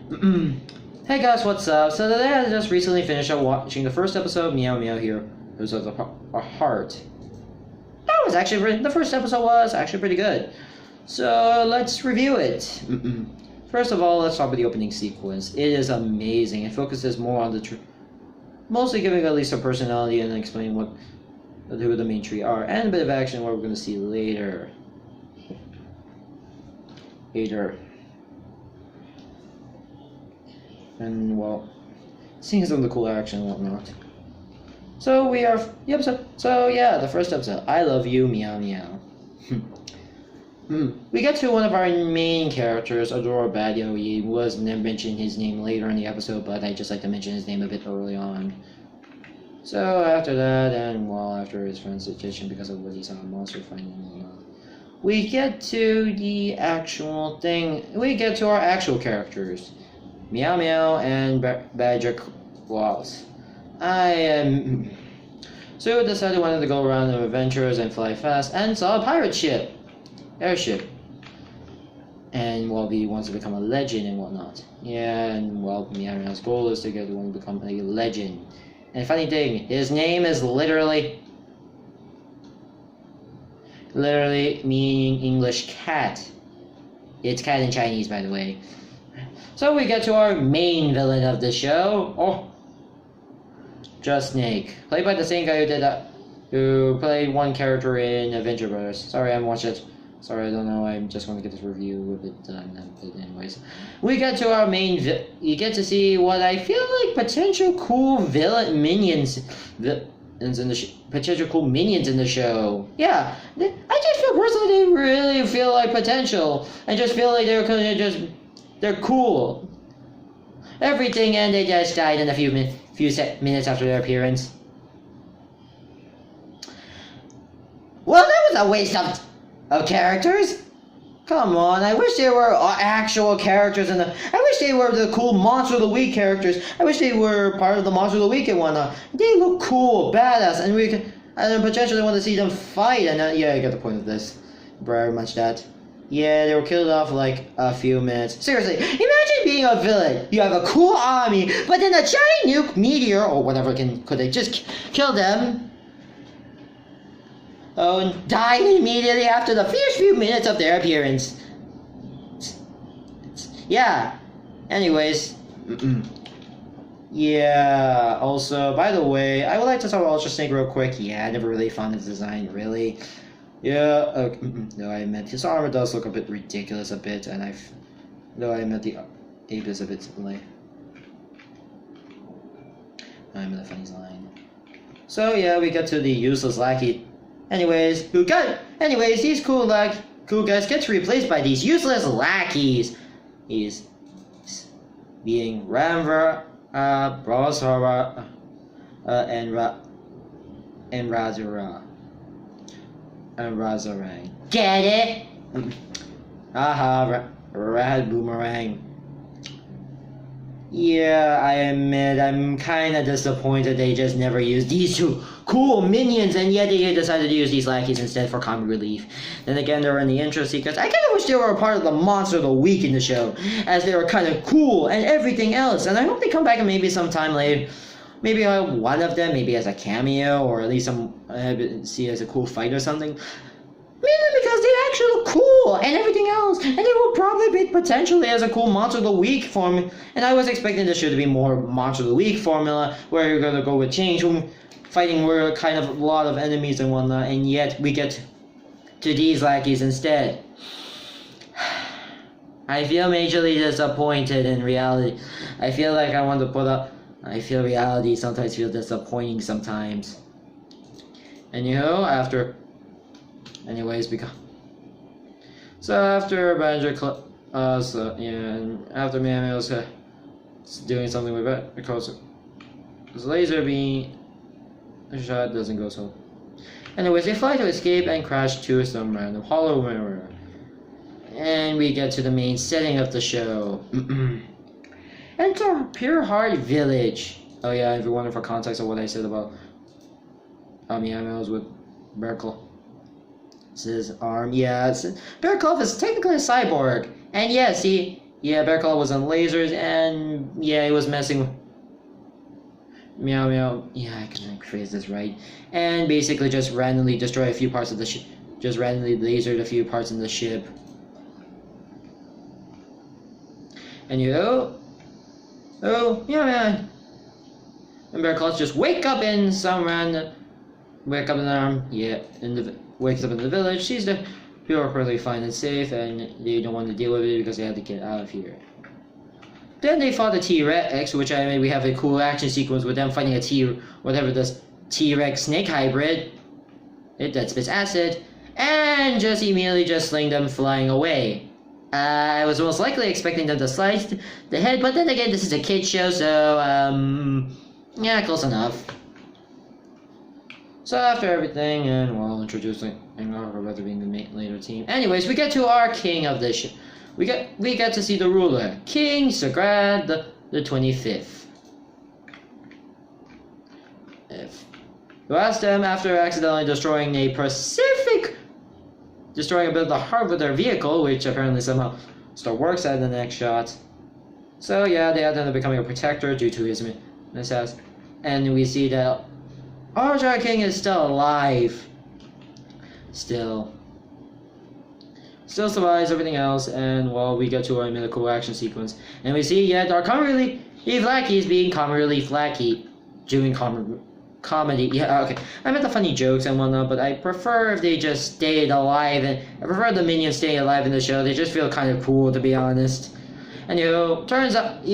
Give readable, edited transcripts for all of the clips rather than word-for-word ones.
Hey guys, what's up? So today I just recently finished up watching the first episode of Meow Meow Heroes of the Heart. That was actually the first episode was actually pretty good. So let's review it. First of all, let's start with the opening sequence. It is amazing. It focuses more on the mostly giving at least a personality and explaining who the main three are, and a bit of action what we're going to see later. And well, seeing some of the cool action and whatnot. So we are the episode. So yeah, the first episode. I love you, meow meow. We get to one of our main characters, Adora Badio. He was mentioning his name later in the episode, but I just like to mention his name a bit early on. So after that, and well, after his friend's situation because of what he saw monster fighting and whatnot, we get to the actual thing. We get to our actual characters. Meow Meow and Badger Claus. So decided wanted to go around on adventures and fly fast and saw a pirate ship. Airship. And well, he wants to become a legend and whatnot. Yeah, and well, Meow Meow's goal is to get one to become a legend. And funny thing, his name is literally meaning English cat. It's cat in Chinese, by the way. So we get to our main villain of the show, Just Snake, played by the same guy who played one character in Adventure Brothers. Sorry, I haven't watched it. Sorry, I don't know. I just want to get this review a bit done. But anyways, we get to our main. You get to see what I feel like potential cool villain minions. Potential cool minions in the show. Yeah, I just feel personally they really feel like potential. I just feel like they're cool. Everything, and they just died in a few minutes after their appearance. Well, that was a waste of characters. Come on, I wish there were actual characters I wish they were the cool Monster of the Week characters. I wish they were part of the Monster of the Week and whatnot. They look cool, badass, and potentially want to see them fight. And yeah, I get the point of this. Very much that. Yeah, they were killed off like a few minutes. Seriously, imagine being a villain. You have a cool army, but then a giant nuke meteor or whatever could just kill them. Oh, and died immediately after the first few minutes of their appearance. Yeah. Anyways. Yeah. Also, by the way, I would like to talk about Ultra Snake real quick. Yeah, I never really found his design really. Yeah, no, I meant his armor does look a bit ridiculous and I meant the ape is a bit like I meant a funny line. So yeah, we get to the useless lackey. Anyways, these cool guys get replaced by these useless lackeys. He's being Ramvar, Brahmasara, and Razara. And Razarang. Get it? Aha, Rad Boomerang. Yeah, I admit, I'm kinda disappointed they just never used these two cool minions, and yet they decided to use these lackeys instead for comic relief. Then again, they were in the intro sequence. I kinda wish they were a part of the Monster of the Week in the show, as they were kinda cool and everything else, and I hope they come back and maybe sometime later. Maybe one of them, maybe as a cameo, or at least see as a cool fight or something. Mainly because they actually look cool and everything else, and they will probably be potentially as a cool Monster of the Week form. And I was expecting this show to be more Monster of the Week formula, where you're gonna go with change room fighting, where kind of a lot of enemies and whatnot, and yet we get to these lackeys instead. I feel majorly disappointed in reality. I feel like I want to put up. I feel reality sometimes feels disappointing sometimes. Anyways, so after Badger after Meow Meow's doing something with it because his laser beam shot doesn't go so. Anyways, they fly to escape and crash to some random hollow mirror. And we get to the main setting of the show. Enter Pure Heart Village. Oh yeah, if you're wondering for context of what I said about Meow Meow's with Bear Claw. It's his arm. Yeah, Bear Claw is technically a cyborg. And yes, he Yeah, Bear Claw was on lasers, and yeah, he was messing. Meow meow. Yeah, I can phrase this right. And basically just randomly destroy a few parts of the ship. Just randomly lasered a few parts in the ship. And you oh, yeah, man. And Bear Claws just wake up in some random. Wake up in the arm. Yeah, wakes up in the village. Sees the people are perfectly fine and safe, and they don't want to deal with it because they have to get out of here. Then they fought the T-Rex, which I mean, we have a cool action sequence with them fighting whatever this T-Rex snake hybrid. That spits acid, and just immediately just sling them flying away. I was most likely expecting them to slice the head, but then again, this is a kid show, so yeah, close enough. So after everything, and well, introducing rather being the later team. Anyways, we get to our king of the show. We get to see the ruler, King Sagrad the 25th. Who asked them after accidentally destroying a bit of the heart with their vehicle, which apparently somehow still works at the next shot. So yeah, they end up becoming a protector due to his mishaps. And we see that our Jar King is still alive. Still survives everything else, and well, we get to our medical action sequence, and we see our comedy Flacky is being comedy Flacky, doing comedy. Yeah, okay. I meant the funny jokes and whatnot, but I prefer if they just stayed alive, and I prefer the minions staying alive in the show. They just feel kind of cool, to be honest. And turns out,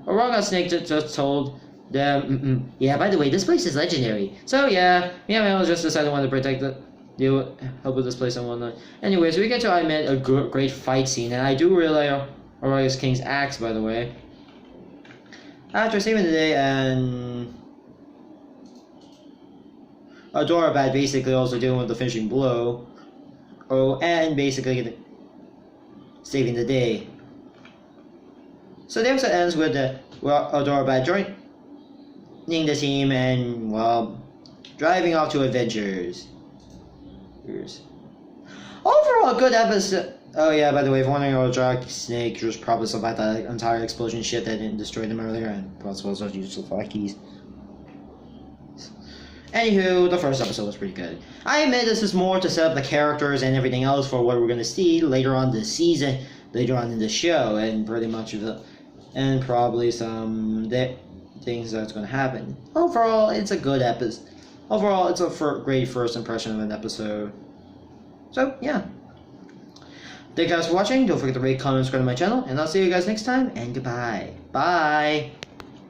Oronga Snake just told them, yeah, by the way, this place is legendary. So yeah, Meow just decided to want to protect it. Help with this place and whatnot. Anyways, we get to a great fight scene, and I do really like Orius King's axe, by the way. After saving the day, and Adorabad basically also dealing with the finishing blow. Oh, and basically saving the day. So the episode ends with Adorabad joining the team and, well, driving off to adventures. Overall, a good episode. Oh yeah, by the way, if wondering about Jar Snake, just probably survived that entire explosion shit that didn't destroy them earlier, and possible also used the flackies. Anywho, the first episode was pretty good. I admit this is more to set up the characters and everything else for what we're gonna see later on this season, later on in the show, and pretty much and probably some things that's gonna happen. Overall, it's a good episode. Overall, it's a great first impression of an episode. So, yeah. Thank you guys for watching. Don't forget to rate, comment, subscribe to my channel. And I'll see you guys next time. And goodbye. Bye.